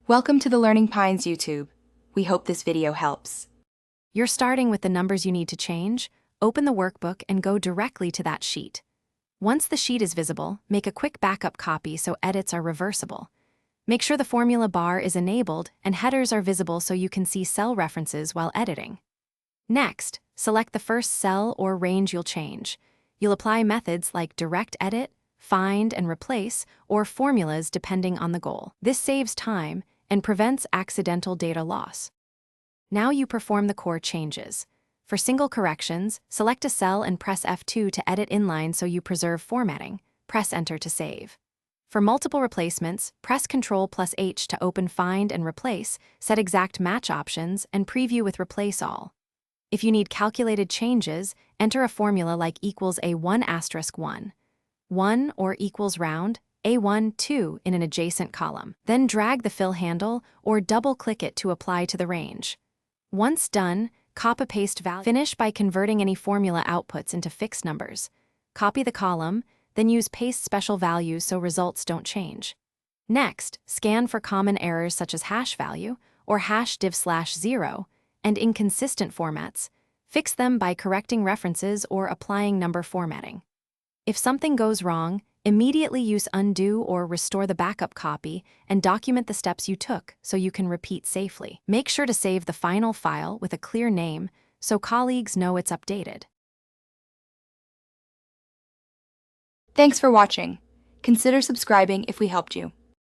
Welcome to the Learning Pines YouTube. We hope this video helps. You're starting with the numbers you need to change. Open the workbook and go directly to that sheet. Once the sheet is visible, make a quick backup copy so edits are reversible. Make sure the formula bar is enabled and headers are visible so you can see cell references while editing. Next, select the first cell or range you'll change. You'll apply methods like direct edit, find and replace, or formulas depending on the goal. This saves time and prevents accidental data loss. Now you perform the core changes. For single corrections, select a cell and press F2 to edit inline so you preserve formatting. Press Enter to save. For multiple replacements, press Ctrl+H to open Find and Replace, set exact match options, and preview with Replace All. If you need calculated changes, enter a formula like equals A1*1, 1 or equals round, A1, 2 in an adjacent column. Then drag the fill handle or double-click it to apply to the range. Once done, copy-paste value. Finish by converting any formula outputs into fixed numbers. Copy the column, then use paste special values so results don't change. Next, scan for common errors such as hash value or #div/0 and inconsistent formats. Fix them by correcting references or applying number formatting. If something goes wrong, immediately use undo or restore the backup copy and document the steps you took so you can repeat safely. Make sure to save the final file with a clear name so colleagues know it's updated. Thanks for watching. Consider subscribing if we helped you.